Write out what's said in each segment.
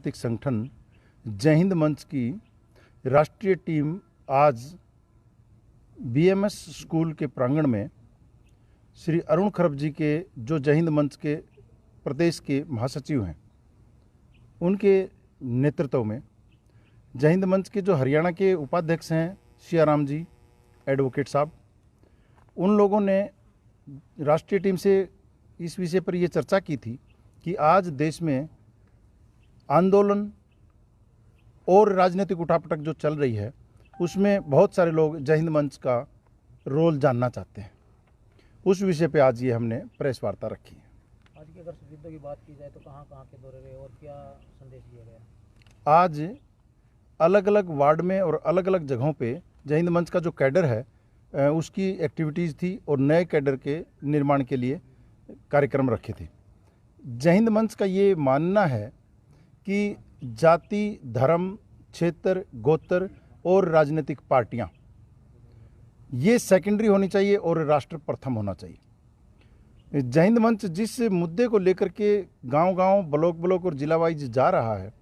राजनीतिक संगठन जय हिंद मंच की राष्ट्रीय टीम आज बीएमएस स्कूल के प्रांगण में श्री अरुण खरब जी के जो जय हिंद मंच के प्रदेश के महासचिव हैं उनके नेतृत्व में जय हिंद मंच के जो हरियाणा के उपाध्यक्ष हैं सियाराम जी एडवोकेट साहब, उन लोगों ने राष्ट्रीय टीम से इस विषय पर ये चर्चा की थी कि आज देश में आंदोलन और राजनीतिक उठापटक जो चल रही है उसमें बहुत सारे लोग जय हिंद मंच का रोल जानना चाहते हैं। उस विषय पे आज ये हमने प्रेस वार्ता रखी है। आज की अगर युद्धों की बात की जाए तो कहाँ कहाँ के दौरे गए और क्या संदेश दिया गया? आज अलग अलग वार्ड में और अलग अलग जगहों पे जय हिंद मंच का जो कैडर है उसकी एक्टिविटीज़ थी और नए कैडर के निर्माण के लिए कार्यक्रम रखे थे। जय हिंद मंच का ये मानना है कि जाति, धर्म, क्षेत्र, गोत्र और राजनीतिक पार्टियां ये सेकेंडरी होनी चाहिए और राष्ट्र प्रथम होना चाहिए। जय हिंद मंच जिस मुद्दे को लेकर के गांव-गांव, ब्लॉक और जिला वाइज जा रहा है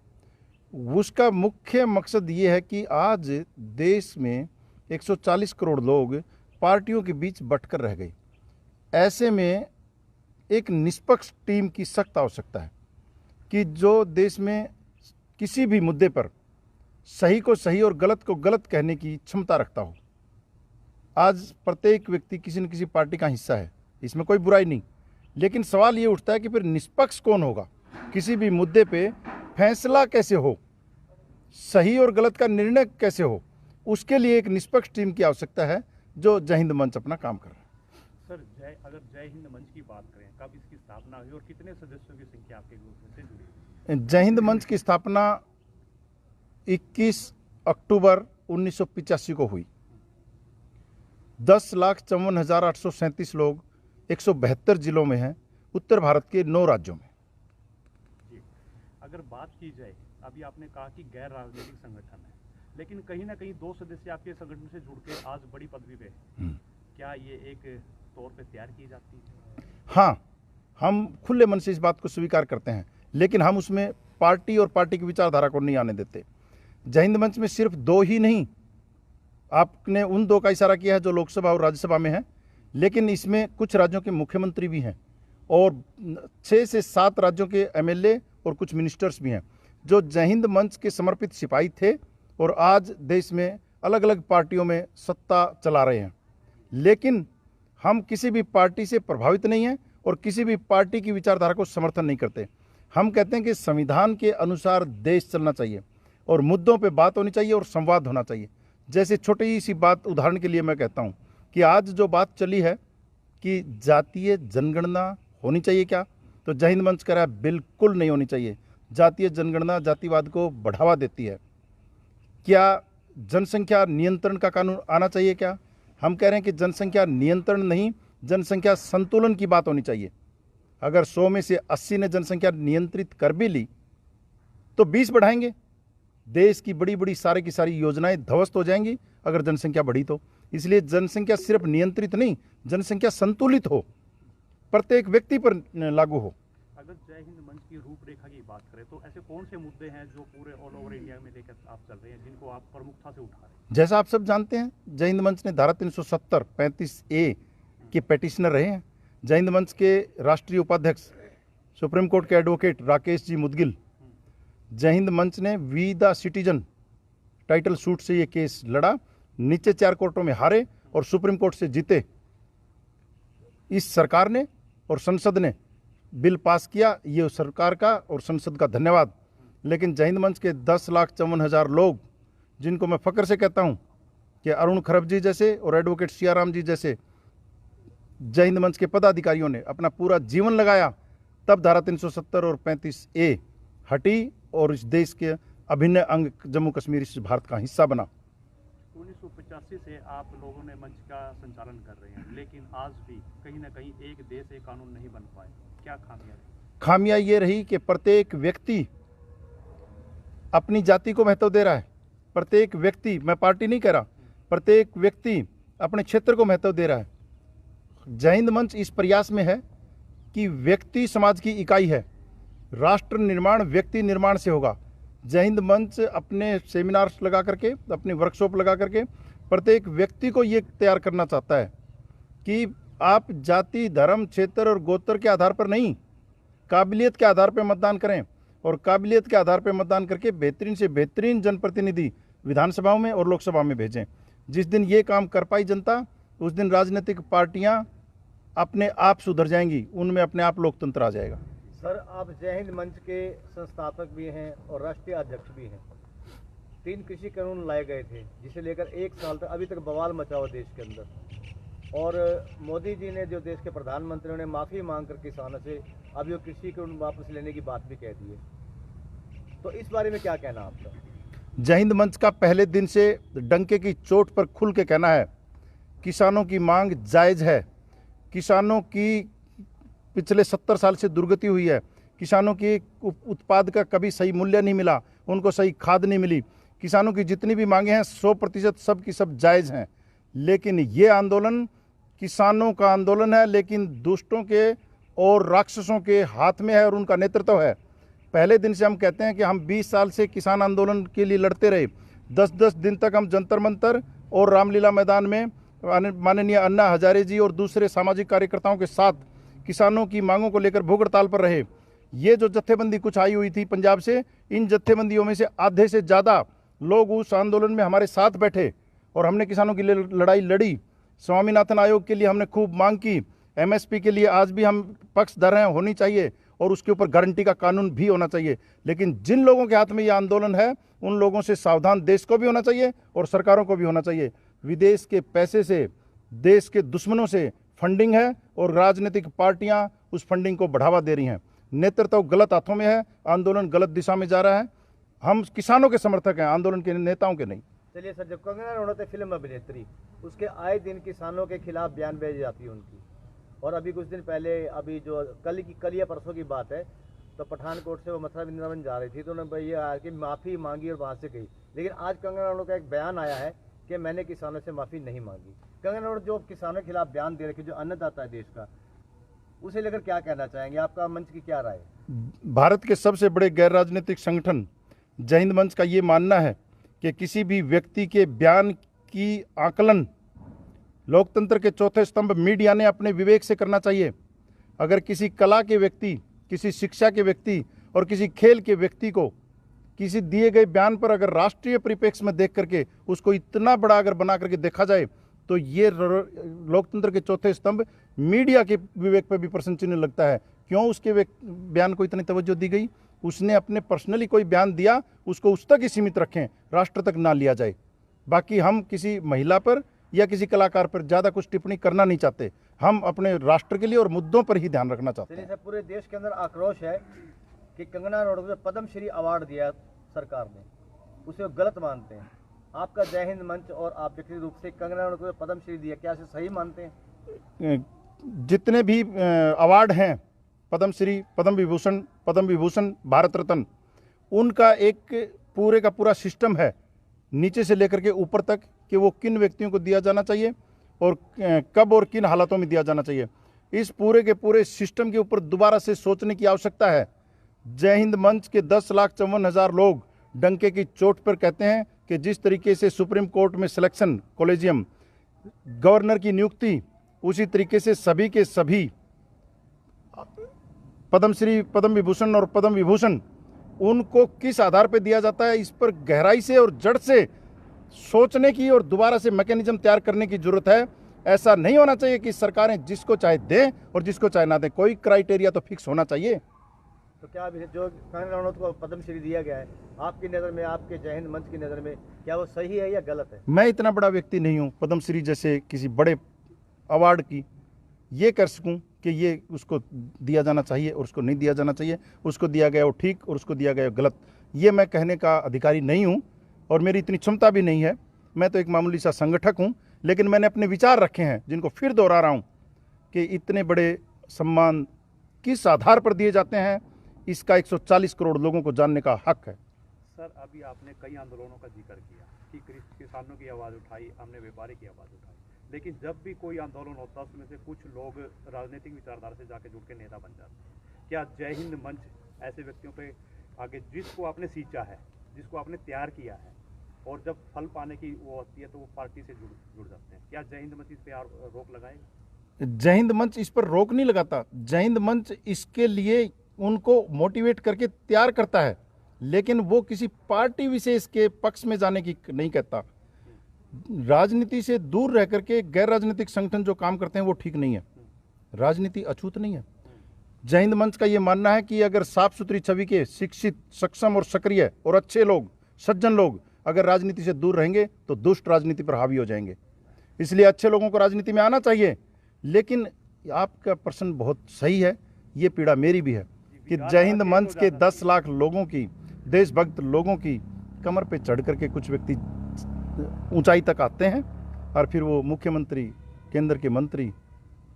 उसका मुख्य मकसद ये है कि आज देश में 140 करोड़ लोग पार्टियों के बीच बंटकर रह गए। ऐसे में एक निष्पक्ष टीम की सख्त आवश्यकता है कि जो देश में किसी भी मुद्दे पर सही को सही और गलत को गलत कहने की क्षमता रखता हो। आज प्रत्येक व्यक्ति किसी न किसी पार्टी का हिस्सा है, इसमें कोई बुराई नहीं, लेकिन सवाल ये उठता है कि फिर निष्पक्ष कौन होगा, किसी भी मुद्दे पे फैसला कैसे हो, सही और गलत का निर्णय कैसे हो, उसके लिए एक निष्पक्ष टीम की आवश्यकता है जो जय हिंद मंच अपना काम कर रहा है। सर, अगर जय हिंद मंच की बात करें, कब इसकी स्थापना हुई और कितने सदस्यों की संख्या आपके ग्रुप से जुड़ी? जय हिंद मंच की स्थापना 21 अक्टूबर 1985 को हुई। 10,54,837 लोग 172 जिलों में हैं, उत्तर भारत के 9 राज्यों में। अगर बात की जाए, अभी आपने कहा कि गैर राजनीतिक संगठन है, लेकिन कहीं ना कहीं 2 सदस्य आपके संगठन से जुड़ के आज बड़ी पदवी पे हैं। क्या ये एक तौर पे तैयार की जाती है? हाँ, हम खुले मन से इस बात को स्वीकार करते हैं, लेकिन हम उसमें पार्टी और पार्टी की विचारधारा को नहीं आने देते। जय हिंद मंच में सिर्फ 2 ही नहीं, आपने उन 2 का इशारा किया है जो लोकसभा और राज्यसभा में हैं, लेकिन इसमें कुछ राज्यों के मुख्यमंत्री भी हैं और 6 से 7 राज्यों के एमएलए और कुछ मिनिस्टर्स भी हैं जो जय हिंद मंच के समर्पित सिपाही थे और आज देश में अलग अलग पार्टियों में सत्ता चला रहे हैं। लेकिन हम किसी भी पार्टी से प्रभावित नहीं हैं और किसी भी पार्टी की विचारधारा को समर्थन नहीं करते। हम कहते हैं कि संविधान के अनुसार देश चलना चाहिए और मुद्दों पे बात होनी चाहिए और संवाद होना चाहिए। जैसे छोटी सी बात उदाहरण के लिए मैं कहता हूँ कि आज जो बात चली है कि जातीय जनगणना होनी चाहिए क्या, तो जय हिंद मंच कह रहा है बिल्कुल नहीं होनी चाहिए। जातीय जनगणना जातिवाद को बढ़ावा देती है। क्या जनसंख्या नियंत्रण का कानून आना चाहिए क्या? हम कह रहे हैं कि जनसंख्या नियंत्रण नहीं, जनसंख्या संतुलन की बात होनी चाहिए। अगर 100 में से 80 ने जनसंख्या नियंत्रित कर भी ली तो 20 बढ़ाएंगे, देश की बड़ी बड़ी सारी की सारी योजनाएं ध्वस्त हो जाएंगी अगर जनसंख्या बढ़ी तो। इसलिए जनसंख्या सिर्फ नियंत्रित नहीं, जनसंख्या संतुलित हो, प्रत्येक व्यक्ति पर लागू हो। अगर जय हिंद मंच की रूपरेखा की बात करें तो ऐसे कौन से मुद्दे हैं जो पूरे ऑल ओवर इंडिया में लेकर आप चल रहे हैं, जिनको आप प्रमुखता से उठा रहे हैं? जैसा आप सब जानते हैं, जय हिंद मंच ने धारा 370 35A के पेटिशनर रहे हैं। जय हिंद मंच के राष्ट्रीय उपाध्यक्ष सुप्रीम कोर्ट के एडवोकेट राकेश जी मुदगिल, जय हिंद मंच ने we the citizen title suit से ये केस लड़ा, नीचे 4 कोर्टों में हारे और सुप्रीम कोर्ट से जीते। इस सरकार ने और संसद ने बिल पास किया, ये सरकार का और संसद का धन्यवाद। लेकिन जय हिंद मंच के 10,54,000 लोग, जिनको मैं फक्र से कहता हूँ कि अरुण खरब जी जैसे और एडवोकेट सियाराम जी जैसे जय हिंद मंच के पदाधिकारियों ने अपना पूरा जीवन लगाया, तब धारा 370 और 35A हटी और इस देश के अभिन्न अंग जम्मू कश्मीर इस भारत का हिस्सा बना। 1985 से आप लोगों ने मंच का संचालन कर रहे हैं, लेकिन आज भी कहीं ना कहीं एक देश एक कानून नहीं बन पाए। क्या खामियां रही? खामियां ये रही कि प्रत्येक व्यक्ति अपनी जाति को महत्व दे रहा है। प्रत्येक व्यक्ति, मैं पार्टी नहीं कह रहा, प्रत्येक व्यक्ति अपने क्षेत्र को महत्व दे रहा है। जय हिंद मंच इस प्रयास में है कि व्यक्ति समाज की इकाई है, राष्ट्र निर्माण व्यक्ति निर्माण से होगा। जय हिंद मंच अपने सेमिनार्स लगा करके, अपनी वर्कशॉप लगा करके प्रत्येक व्यक्ति को ये तैयार करना चाहता है कि आप जाति, धर्म, क्षेत्र और गोत्र के आधार पर नहीं, काबिलियत के आधार पर मतदान करें और काबिलियत के आधार पर मतदान करके बेहतरीन से बेहतरीन जनप्रतिनिधि विधानसभाओं में और लोकसभा में भेजें। जिस दिन ये काम कर पाई जनता, उस दिन राजनीतिक पार्टियां अपने आप सुधर जाएंगी, उनमें अपने आप लोकतंत्र आ जाएगा। सर, आप जय हिंद मंच के संस्थापक भी हैं और राष्ट्रीय अध्यक्ष भी हैं। 3 कृषि कानून लाए गए थे जिसे लेकर 1 साल तक अभी तक बवाल मचा हुआ देश के अंदर, और मोदी जी ने, जो देश के प्रधानमंत्री, ने माफ़ी मांगकर किसानों से अभी वो कृषि कानून वापस लेने की बात भी कह दी है। तो इस बारे में क्या कहना आपका? जय हिंद मंच का पहले दिन से डंके की चोट पर खुल के कहना है, किसानों की मांग जायज़ है। किसानों की पिछले 70 साल से दुर्गति हुई है। किसानों की उत्पाद का कभी सही मूल्य नहीं मिला, उनको सही खाद नहीं मिली। किसानों की जितनी भी मांगे हैं 100% सब की सब जायज़ हैं। लेकिन ये आंदोलन किसानों का आंदोलन है, लेकिन दुष्टों के और राक्षसों के हाथ में है और उनका नेतृत्व है। पहले दिन से हम कहते हैं कि हम 20 साल से किसान आंदोलन के लिए लड़ते रहे। 10-10 दिन तक हम जंतर मंतर और रामलीला मैदान में माननीय अन्ना हजारे जी और दूसरे सामाजिक कार्यकर्ताओं के साथ किसानों की मांगों को लेकर भूख हड़ताल पर रहे। ये जो जत्थेबंदी कुछ आई हुई थी पंजाब से, इन जत्थेबंदियों में से आधे से ज़्यादा लोग उस आंदोलन में हमारे साथ बैठे और हमने किसानों के लिए लड़ाई लड़ी। स्वामीनाथन आयोग के लिए हमने खूब मांग की। MSP के लिए आज भी हम पक्षधर हैं, होनी चाहिए, और उसके ऊपर गारंटी का कानून भी होना चाहिए। लेकिन जिन लोगों के हाथ में ये आंदोलन है, उन लोगों से सावधान देश को भी होना चाहिए और सरकारों को भी होना चाहिए। विदेश के पैसे से, देश के दुश्मनों से फंडिंग है और राजनीतिक पार्टियां उस फंडिंग को बढ़ावा दे रही हैं। नेतृत्व गलत हाथों में है, आंदोलन गलत दिशा में जा रहा है। हम किसानों के समर्थक हैं, आंदोलन के नेताओं के नहीं। चलिए सर, जब कंगना रनौत फिल्म अभिनेत्री, उसके आए दिन किसानों के खिलाफ बयान भेजी जाती है उनकी, और अभी कुछ दिन पहले, अभी जो कल या परसों की बात है, तो पठानकोट से वो मथुरा वृंदावन जा रही थी, तो उन्होंने भैया आया कि माफ़ी मांगी और वहाँ से गई। लेकिन आज कंगना रनौत का एक बयान आया है कि मैंने किसानों से माफ़ी नहीं मांगी। कंगना रनौत जो किसानों के खिलाफ बयान दे रखी, जो अन्नदाता है देश का, उसे लेकर क्या कहना चाहेंगे? आपका मंच की क्या राय है? भारत के सबसे बड़े गैर राजनीतिक संगठन जय हिंद मंच का ये मानना है कि किसी भी व्यक्ति के बयान की आकलन लोकतंत्र के चौथे स्तंभ मीडिया ने अपने विवेक से करना चाहिए। अगर किसी कला के व्यक्ति, किसी शिक्षा के व्यक्ति और किसी खेल के व्यक्ति को किसी दिए गए बयान पर अगर राष्ट्रीय परिप्रेक्ष्य में देख करके उसको इतना बड़ा अगर बना करके देखा जाए, तो ये लोकतंत्र के चौथे स्तंभ मीडिया के विवेक पर भी प्रश्न चिन्ह लगता है। क्यों उसके बयान को इतनी तवज्जो दी गई? उसने अपने पर्सनली कोई बयान दिया, उसको उस तक ही सीमित रखें, राष्ट्र तक ना लिया जाए। बाकी हम किसी महिला पर या किसी कलाकार पर ज़्यादा कुछ टिप्पणी करना नहीं चाहते। हम अपने राष्ट्र के लिए और मुद्दों पर ही ध्यान रखना चाहते हैं। पूरे देश के अंदर आक्रोश है कि कंगना रनौत को पद्मश्री अवार्ड दिया सरकार ने, उसे वो गलत मानते हैं। आपका जय हिंद मंच और आप व्यक्तिगत रूप से कंगना रनौत को पद्मश्री दिया, क्या इसे सही मानते हैं? जितने भी अवार्ड हैं, पद्मश्री, पद्म विभूषण, भारत रत्न, उनका एक पूरे का पूरा सिस्टम है नीचे से लेकर के ऊपर तक कि वो किन व्यक्तियों को दिया जाना चाहिए और कब और किन हालातों में दिया जाना चाहिए। इस पूरे के पूरे सिस्टम के ऊपर दोबारा से सोचने की आवश्यकता है। जय हिंद मंच के 10,54,000 लोग डंके की चोट पर कहते हैं कि जिस तरीके से सुप्रीम कोर्ट में सिलेक्शन कॉलेजियम, गवर्नर की नियुक्ति, उसी तरीके से सभी के सभी पद्मश्री, पद्म विभूषण और पद्म विभूषण, उनको किस आधार पर दिया जाता है, इस पर गहराई से और जड़ से सोचने की और दोबारा से मैकेनिज्म तैयार करने की जरूरत है। ऐसा नहीं होना चाहिए कि सरकारें जिसको चाहे दें और जिसको चाहे ना दें। कोई क्राइटेरिया तो फिक्स होना चाहिए। तो क्या अभी जो कंगना रनौत को पद्मश्री दिया गया है, आपकी नज़र में, आपके जय हिंद मंच की नज़र में, क्या वो सही है या गलत है? मैं इतना बड़ा व्यक्ति नहीं हूँ पद्मश्री जैसे किसी बड़े अवार्ड की ये कर सकूं कि ये उसको दिया जाना चाहिए और उसको नहीं दिया जाना चाहिए, उसको दिया गया वो ठीक और उसको दिया गया गलत, ये मैं कहने का अधिकारी नहीं हूँ और मेरी इतनी क्षमता भी नहीं है। मैं तो एक मामूली सा संगठक हूँ, लेकिन मैंने अपने विचार रखे हैं जिनको फिर दोहरा रहा हूँ कि इतने बड़े सम्मान किस आधार पर दिए जाते हैं, इसका 140 करोड़ लोगों को जानने का हक है। सर, अभी आपने कई आंदोलनों का जिक्र किया कि किसानों की आवाज़ उठाई, हमने व्यापारी की आवाज़ उठाई, लेकिन जब भी कोई आंदोलन होता है उसमें से कुछ लोग राजनीतिक विचारधारा से जाके जुड़ के नेता बन जाते हैं। क्या जय हिंद मंच ऐसे व्यक्तियों पे आगे जिसको आपने सींचा है, जिसको आपने तैयार किया है, और जब फल पाने की वो होती है तो वो पार्टी से जुड़ जाते हैं। क्या जय हिंद मंच इस पे रोक लगाएगा? जय हिंद मंच इस पर रोक नहीं लगाता। जय हिंद मंच इसके लिए उनको मोटिवेट करके तैयार करता है, लेकिन वो किसी पार्टी विशेष के पक्ष में जाने की नहीं कहता। राजनीति से दूर रह करके गैर राजनीतिक संगठन जो काम करते हैं वो ठीक नहीं है। राजनीति अछूत नहीं है। जय हिंद मंच का ये मानना है कि अगर साफ सुथरी छवि के शिक्षित, सक्षम और सक्रिय और अच्छे लोग, सज्जन लोग अगर राजनीति से दूर रहेंगे तो दुष्ट राजनीति पर हावी हो जाएंगे। इसलिए अच्छे लोगों को राजनीति में आना चाहिए। लेकिन आपका प्रश्न बहुत सही है, ये पीड़ा मेरी भी है कि जय हिंद मंच के 10 लाख लोगों की, देशभक्त लोगों की कमर पे चढ़ करके कुछ व्यक्ति ऊंचाई तक आते हैं और फिर वो मुख्यमंत्री, केंद्र के मंत्री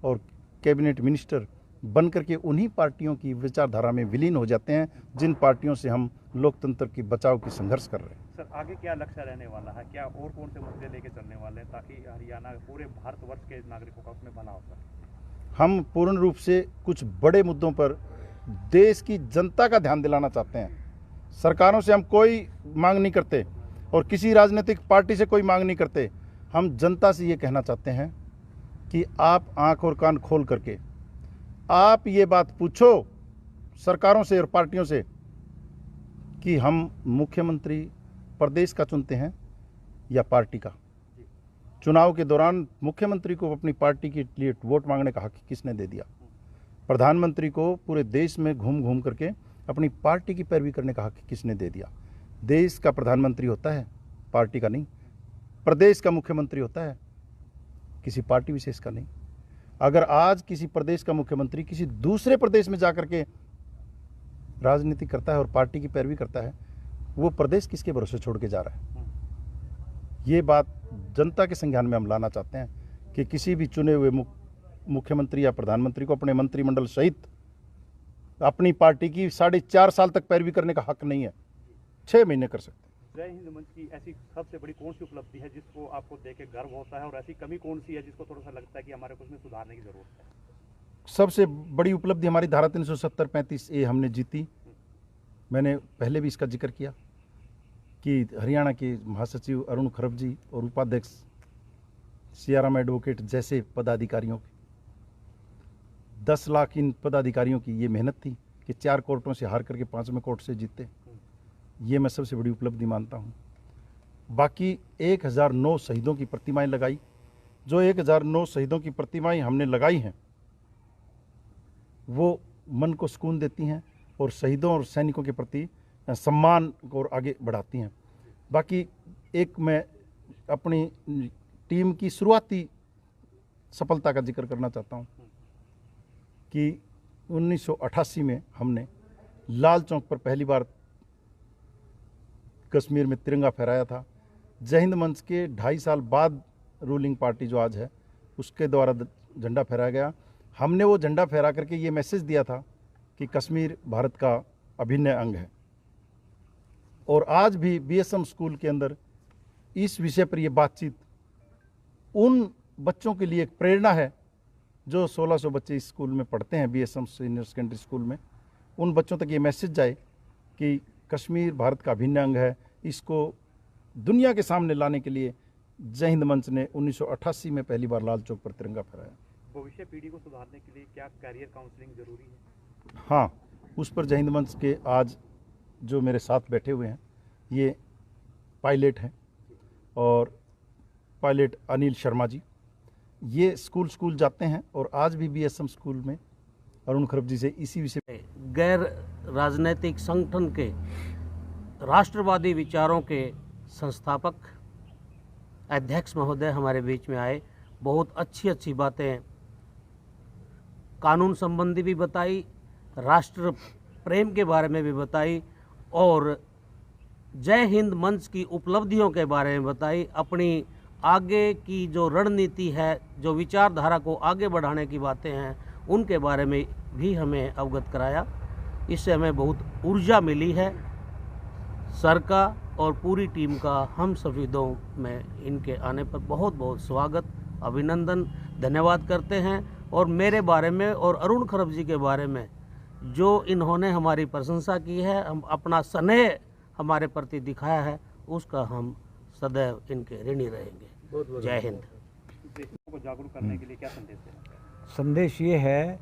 और कैबिनेट मिनिस्टर बन करके उन्हीं पार्टियों की विचारधारा में विलीन हो जाते हैं जिन पार्टियों से हम लोकतंत्र की बचाव की संघर्ष कर रहे हैं। सर, आगे क्या लक्ष्य रहने वाला है? क्या और कौन से मुद्दे लेके चलने वाले हैं ताकि हरियाणा, पूरे भारतवर्ष के नागरिकों का उसमें भला हो सके? हम पूर्ण रूप से कुछ बड़े मुद्दों पर देश की जनता का ध्यान दिलाना चाहते हैं। सरकारों से हम कोई मांग नहीं करते और किसी राजनीतिक पार्टी से कोई मांग नहीं करते। हम जनता से ये कहना चाहते हैं कि आप आंख और कान खोल करके आप ये बात पूछो सरकारों से और पार्टियों से कि हम मुख्यमंत्री प्रदेश का चुनते हैं या पार्टी का। चुनाव के दौरान मुख्यमंत्री को अपनी पार्टी के लिए वोट मांगने का हक किसने दे दिया? प्रधानमंत्री को पूरे देश में घूम घूम करके अपनी पार्टी की पैरवी करने का हक किसने दे दिया? देश का प्रधानमंत्री होता है, पार्टी का नहीं। प्रदेश का मुख्यमंत्री होता है, किसी पार्टी विशेष का नहीं। अगर आज किसी प्रदेश का मुख्यमंत्री किसी दूसरे प्रदेश में जाकर के राजनीति करता है और पार्टी की पैरवी करता है, वो प्रदेश किसके भरोसे छोड़ के जा रहा है? ये बात जनता के संज्ञान में हम लाना चाहते हैं कि किसी भी चुने हुए मुख्यमंत्री या प्रधानमंत्री को अपने मंत्रिमंडल सहित अपनी पार्टी की 4.5 साल तक पैरवी करने का हक नहीं है। 6 महीने कर सकते हैं। जय हिंद मंच की ऐसी सबसे बड़ी कौन सी उपलब्धि है जिसको आपको देख के गर्व होता है, और ऐसी कमी कौन सी है जिसको थोड़ा सा लगता है कि हमारे को उसमें सुधारने की जरूरत है? सबसे बड़ी उपलब्धि हमारी धारा 370-35A हमने जीती। मैंने पहले भी इसका जिक्र किया कि हरियाणा के महासचिव अरुण खरब जी और उपाध्यक्ष सियाराम एडवोकेट जैसे पदाधिकारियों की 10 लाख इन पदाधिकारियों की ये मेहनत थी कि 4 कोर्टों से हार करके 5वें कोर्ट से जीते। ये मैं सबसे बड़ी उपलब्धि मानता हूँ। बाकी 1009 शहीदों की प्रतिमाएं लगाई। जो 1009 शहीदों की प्रतिमाएं हमने लगाई हैं वो मन को सुकून देती हैं और शहीदों और सैनिकों के प्रति सम्मान को आगे बढ़ाती हैं। बाकी एक मैं अपनी टीम की शुरुआती सफलता का जिक्र करना चाहता हूँ कि 1988 में हमने लाल चौक पर पहली बार कश्मीर में तिरंगा फहराया था। जय हिंद मंच के 2.5 साल बाद रूलिंग पार्टी जो आज है उसके द्वारा झंडा फहराया गया। हमने वो झंडा फहरा करके ये मैसेज दिया था कि कश्मीर भारत का अभिन्न अंग है। और आज भी BSM स्कूल के अंदर इस विषय पर ये बातचीत उन बच्चों के लिए एक प्रेरणा है जो 1600 बच्चे इस स्कूल में पढ़ते हैं, BSM सीनियर सेकेंडरी स्कूल में। उन बच्चों तक ये मैसेज जाए कि कश्मीर भारत का अभिन्न अंग है। इसको दुनिया के सामने लाने के लिए जय हिंद मंच ने 1988 में पहली बार लाल चौक पर तिरंगा फहराया। भविष्य पीढ़ी को सुधारने के लिए क्या करियर काउंसलिंग जरूरी है? हाँ, उस पर जय हिंद मंच के आज जो मेरे साथ बैठे हुए हैं ये पायलट हैं और पायलट अनिल शर्मा जी, ये स्कूल जाते हैं और आज भी BSM स्कूल में अरुण खरब जी से इसी विषय गैर राजनीतिक संगठन के राष्ट्रवादी विचारों के संस्थापक अध्यक्ष महोदय हमारे बीच में आए। बहुत अच्छी बातें कानून संबंधी भी बताई, राष्ट्र प्रेम के बारे में भी बताई और जय हिंद मंच की उपलब्धियों के बारे में बताई। अपनी आगे की जो रणनीति है, जो विचारधारा को आगे बढ़ाने की बातें हैं, उनके बारे में भी हमें अवगत कराया। इससे हमें बहुत ऊर्जा मिली है। सर का और पूरी टीम का हम सभी दो में इनके आने पर बहुत बहुत स्वागत, अभिनंदन, धन्यवाद करते हैं। और मेरे बारे में और अरुण खरब जी के बारे में जो इन्होंने हमारी प्रशंसा की है, हम अपना स्नेह हमारे प्रति दिखाया है, उसका हम सदैव इनके ऋणी रहेंगे। बहुत बहुत जय हिंद। देशों को जागरूक करने के लिए क्या संदेश देना चाहिए? संदेश ये है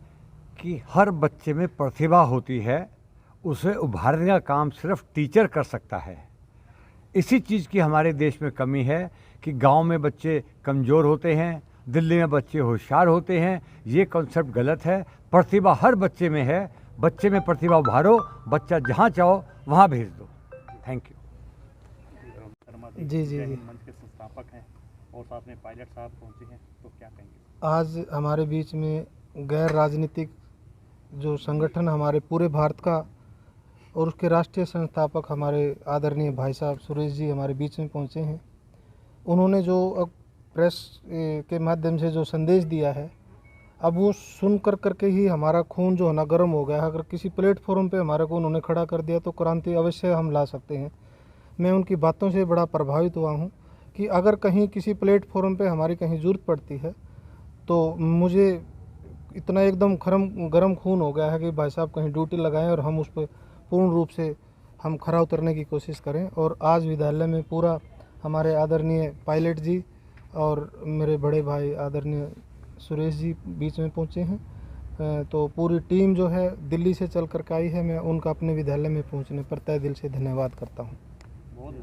कि हर बच्चे में प्रतिभा होती है, उसे उभारने का काम सिर्फ टीचर कर सकता है। इसी चीज़ की हमारे देश में कमी है कि गांव में बच्चे कमज़ोर होते हैं, दिल्ली में बच्चे होशियार होते हैं। ये कॉन्सेप्ट गलत है। प्रतिभा हर बच्चे में है, बच्चे में प्रतिभा उभारो, बच्चा जहाँ चाहो वहाँ भेज दो। Thank you. शर्मा जी, जी, जय जी। हिंद मंच के संस्थापक हैं और साथ में पायलट साहब पहुंचे हैं, तो क्या कहेंगे? आज हमारे बीच में गैर राजनीतिक जो संगठन हमारे पूरे भारत का और उसके राष्ट्रीय संस्थापक हमारे आदरणीय भाई साहब सुरेश जी हमारे बीच में पहुंचे हैं। उन्होंने जो अब प्रेस के माध्यम से जो संदेश दिया है, अब वो सुन कर करके ही हमारा खून जो है ना गर्म हो गया है। अगर किसी प्लेटफॉर्म पे हमारे को उन्होंने खड़ा कर दिया तो क्रांति अवश्य हम ला सकते हैं। मैं उनकी बातों से बड़ा प्रभावित हुआ हूँ कि अगर कहीं किसी प्लेटफॉर्म पे हमारी कहीं ज़रूरत पड़ती है तो मुझे इतना एकदम गरम खून हो गया है कि भाई साहब कहीं ड्यूटी लगाएं और हम उस पर पूर्ण रूप से हम खरा उतरने की कोशिश करें। और आज विद्यालय में पूरा हमारे आदरणीय पायलट जी और मेरे बड़े भाई आदरणीय सुरेश जी बीच में पहुंचे हैं। तो पूरी टीम जो है दिल्ली से चल कर के आई है। मैं उनका अपने विद्यालय में पहुंचने पर तहे दिल से धन्यवाद करता हूं। बहुत